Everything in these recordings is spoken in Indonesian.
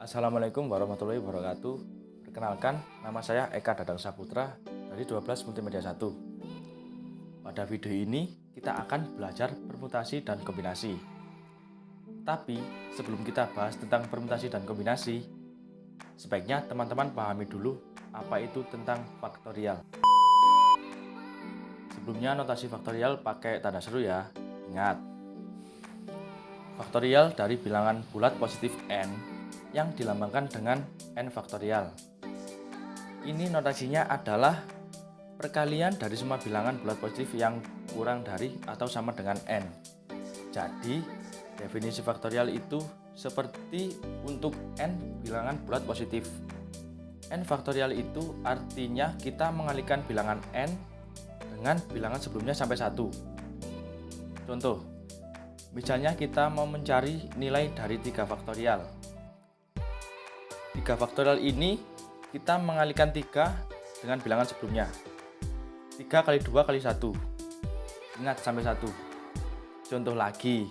Assalamualaikum warahmatullahi wabarakatuh. Perkenalkan, nama saya Eka Dadang Saputra dari 12 Multimedia 1. Pada video ini, kita akan belajar permutasi dan kombinasi. Tapi, sebelum kita bahas tentang permutasi dan kombinasi, sebaiknya teman-teman pahami dulu apa itu tentang faktorial. Sebelumnya, notasi faktorial pakai tanda seru ya. Ingat, faktorial dari bilangan bulat positif n yang dilambangkan dengan n faktorial. Ini notasinya adalah perkalian dari semua bilangan bulat positif yang kurang dari atau sama dengan n. Jadi, definisi faktorial itu seperti untuk n bilangan bulat positif. N faktorial itu artinya kita mengalihkan bilangan n dengan bilangan sebelumnya sampai 1. Contoh, misalnya kita mau mencari nilai dari 3 faktorial. 3 faktorial ini kita mengalihkan 3 dengan bilangan sebelumnya. 3 kali 2 kali 1. Ingat sampai 1. Contoh lagi,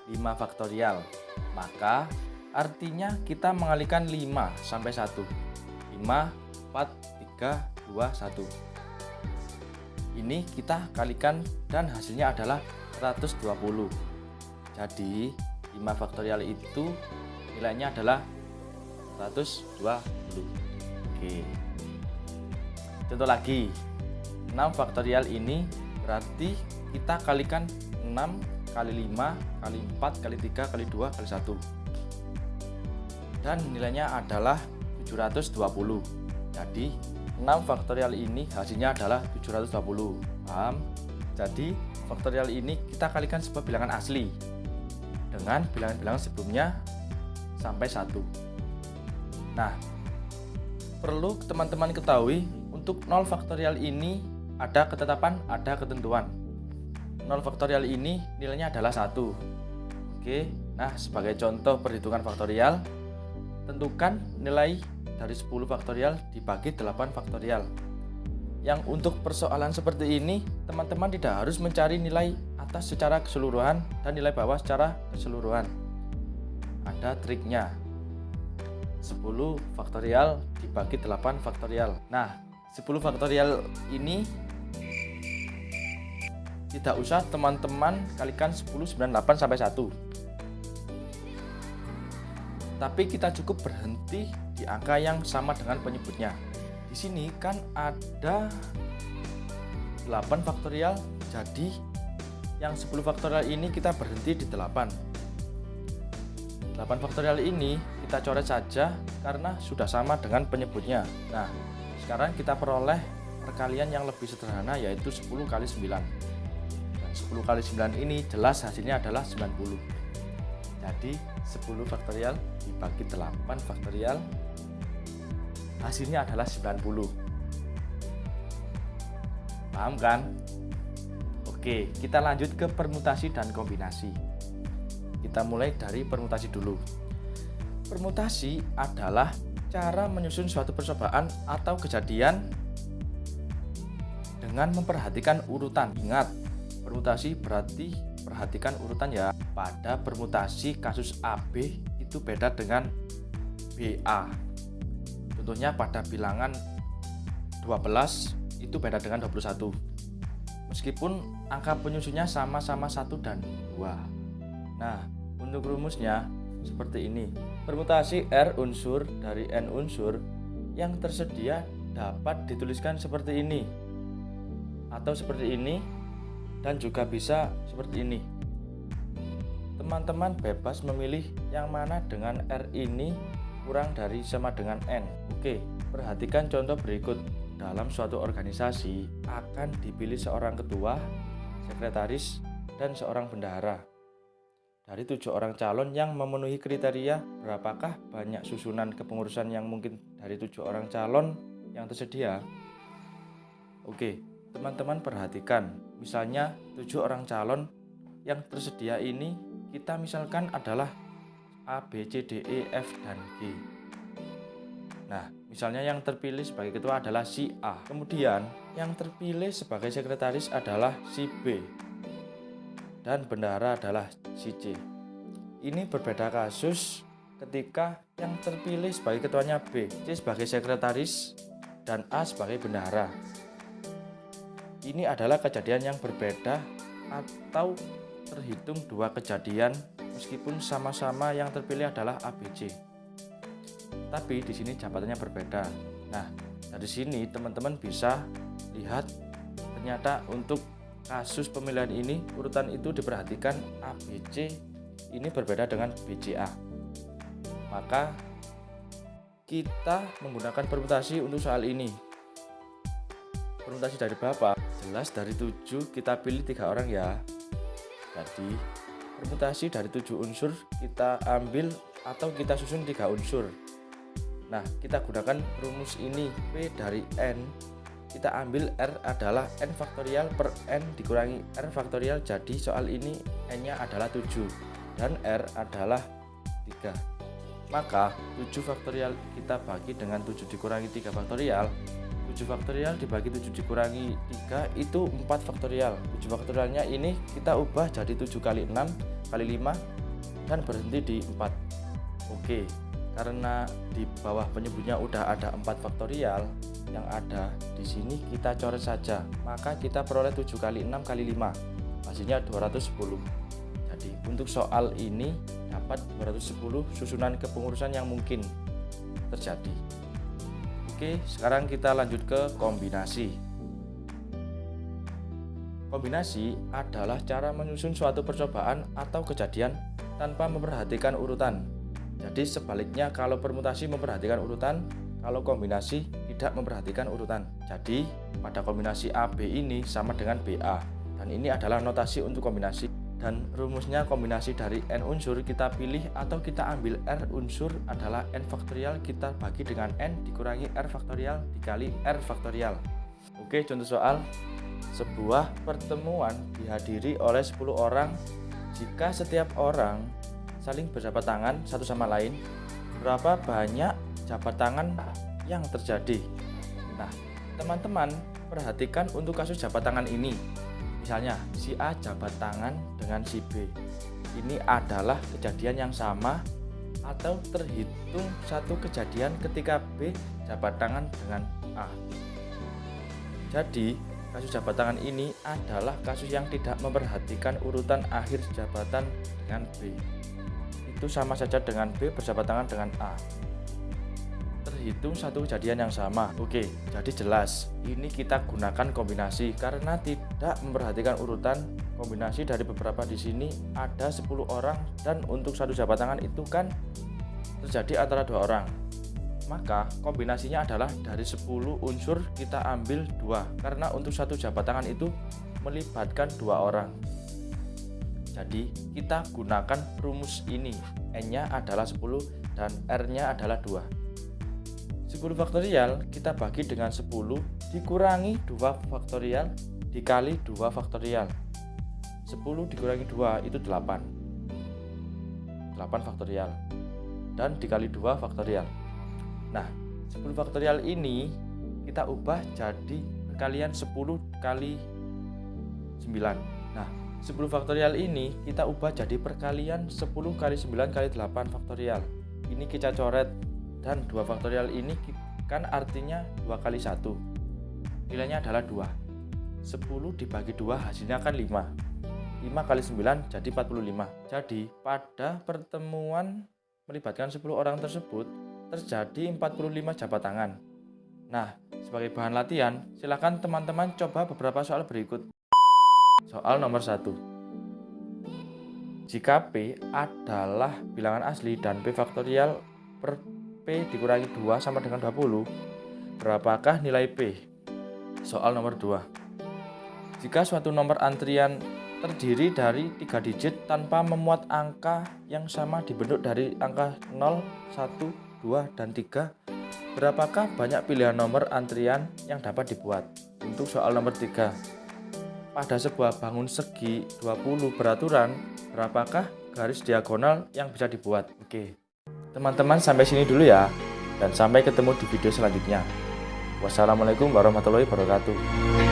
5 faktorial. Maka artinya kita mengalihkan 5 sampai 1. 5, 4, 3, 2, 1. Ini kita kalikan dan hasilnya adalah 120. Jadi 5 faktorial itu nilainya adalah 120. Oke. Contoh lagi, 6 faktorial ini berarti kita kalikan 6 kali 5 kali 4 kali 3 kali 2 kali 1. Dan nilainya adalah 720. Jadi 6 faktorial ini hasilnya adalah 720. Paham? Jadi faktorial ini kita kalikan sebuah bilangan asli dengan bilangan-bilangan sebelumnya sampai 1. Nah, perlu teman-teman ketahui untuk 0 faktorial ini ada ketetapan, ada ketentuan. 0 faktorial ini nilainya adalah 1. Oke, nah sebagai contoh perhitungan faktorial, tentukan nilai dari 10 faktorial dibagi 8 faktorial. Yang untuk persoalan seperti ini, teman-teman tidak harus mencari nilai atas secara keseluruhan dan nilai bawah secara keseluruhan. Ada triknya. 10 faktorial dibagi 8 faktorial. Nah, 10 faktorial ini tidak usah teman-teman kalikan 10, 9, 8 sampai 1. Tapi kita cukup berhenti di angka yang sama dengan penyebutnya. Di sini kan ada 8 faktorial, jadi yang 10 faktorial ini kita berhenti di 8. 8 faktorial ini kita coret saja karena sudah sama dengan penyebutnya. Nah, sekarang kita peroleh perkalian yang lebih sederhana yaitu 10 kali 9. Dan 10 kali 9 ini jelas hasilnya adalah 90. Jadi 10 faktorial dibagi 8 faktorial hasilnya adalah 90. Paham kan? Oke, kita lanjut ke permutasi dan kombinasi. Kita mulai dari permutasi dulu. Permutasi adalah cara menyusun suatu percobaan atau kejadian dengan memperhatikan urutan. Ingat, permutasi berarti perhatikan urutan ya. Pada permutasi kasus AB itu beda dengan BA. Contohnya pada bilangan 12 itu beda dengan 21. Meskipun angka penyusunnya sama-sama 1 dan 2. Nah, untuk rumusnya seperti ini. Permutasi R unsur dari N unsur yang tersedia dapat dituliskan seperti ini atau seperti ini dan juga bisa seperti ini. Teman-teman bebas memilih yang mana dengan R ini kurang dari sama dengan N. Oke, perhatikan contoh berikut. Dalam suatu organisasi akan dipilih seorang ketua, sekretaris, dan seorang bendahara. Dari 7 orang calon yang memenuhi kriteria, berapakah banyak susunan kepengurusan yang mungkin dari 7 orang calon yang tersedia? Oke, teman-teman perhatikan. Misalnya 7 orang calon yang tersedia ini kita misalkan adalah A, B, C, D, E, F, dan G. Nah, misalnya yang terpilih sebagai ketua adalah si A. Kemudian yang terpilih sebagai sekretaris adalah si B. Dan bendahara adalah si C. Ini berbeda kasus ketika yang terpilih sebagai ketuanya B, C sebagai sekretaris, dan A sebagai bendahara. Ini adalah kejadian yang berbeda atau terhitung dua kejadian meskipun sama-sama yang terpilih adalah ABC. Tapi di sini jabatannya berbeda. Nah, dari sini teman-teman bisa lihat ternyata untuk kasus pemilihan ini urutan itu diperhatikan ABC ini berbeda dengan BCA. Maka kita menggunakan permutasi untuk soal ini. Permutasi dari berapa? Jelas dari 7 kita pilih 3 orang ya. Jadi permutasi dari 7 unsur kita ambil atau kita susun 3 unsur. Nah, kita gunakan rumus ini. P dari N kita ambil R adalah N faktorial per N dikurangi R faktorial. Jadi soal ini N nya adalah 7 dan R adalah 3. Maka 7 faktorial kita bagi dengan 7 dikurangi 3 faktorial. 7 faktorial dibagi 7 dikurangi 3 itu 4 faktorial. 7 faktorialnya ini kita ubah jadi 7 kali 6 kali 5 dan berhenti di 4. Oke, karena di bawah penyebutnya udah ada 4 faktorial, yang ada di sini kita coret saja. Maka kita peroleh 7 kali 6 kali 5. Hasilnya 210. Jadi untuk soal ini dapat 210 susunan kepengurusan yang mungkin terjadi. Oke, sekarang kita lanjut ke kombinasi. Kombinasi adalah cara menyusun suatu percobaan atau kejadian tanpa memperhatikan urutan. Jadi sebaliknya, kalau permutasi memperhatikan urutan, kalau kombinasi tidak memperhatikan urutan. Jadi pada kombinasi AB ini sama dengan BA, dan ini adalah notasi untuk kombinasi. Dan rumusnya kombinasi dari N unsur kita pilih atau kita ambil R unsur adalah N faktorial kita bagi dengan N dikurangi R faktorial dikali R faktorial. Oke, contoh soal. Sebuah pertemuan dihadiri oleh 10 orang. Jika setiap orang saling berjabat tangan satu sama lain, berapa banyak jabat tangan yang terjadi? Nah, teman-teman perhatikan untuk kasus jabat tangan ini. Misalnya si A jabat tangan dengan si B. Ini adalah kejadian yang sama atau terhitung satu kejadian ketika B jabat tangan dengan A. Jadi kasus jabat tangan ini adalah kasus yang tidak memperhatikan urutan akhir jabatan dengan B. Itu sama saja dengan B berjabat tangan dengan A. Terhitung satu kejadian yang sama. Oke, jadi jelas ini kita gunakan kombinasi karena tidak memperhatikan urutan. Kombinasi dari beberapa di sini ada 10 orang dan untuk satu jabat tangan itu kan terjadi antara 2 orang. Maka kombinasinya adalah dari 10 unsur kita ambil 2 karena untuk satu jabat tangan itu melibatkan 2 orang. Jadi kita gunakan rumus ini. N-nya adalah 10 dan R-nya adalah 2. 10 faktorial kita bagi dengan 10 dikurangi 2 faktorial dikali 2 faktorial. 10 dikurangi 2 itu 8. 8 faktorial. Dan dikali 2 faktorial. Nah, 10 faktorial ini kita ubah jadi perkalian 10 kali 9. Nah, 10 faktorial ini kita ubah jadi perkalian 10 kali 9 kali 8 faktorial. Ini kita coret. Dan 2 faktorial ini kan artinya 2 kali 1. Nilainya adalah 2. 10 dibagi 2 hasilnya kan 5. 5 kali 9 jadi 45. Jadi pada pertemuan melibatkan 10 orang tersebut terjadi 45 jabat tangan. Nah, sebagai bahan latihan, silakan teman-teman coba beberapa soal berikut. Soal nomor 1. Jika P adalah bilangan asli dan P faktorial per P dikurangi 2 sama dengan 20, berapakah nilai P? Soal nomor 2. Jika suatu nomor antrian terdiri dari 3 digit tanpa memuat angka yang sama dibentuk dari angka 0, 1, 2, dan 3, berapakah banyak pilihan nomor antrian yang dapat dibuat? Untuk soal nomor 3. Pada sebuah bangun segi 20 beraturan, berapakah garis diagonal yang bisa dibuat? Oke. Teman-teman sampai sini dulu ya, dan sampai ketemu di video selanjutnya. Wassalamualaikum warahmatullahi wabarakatuh.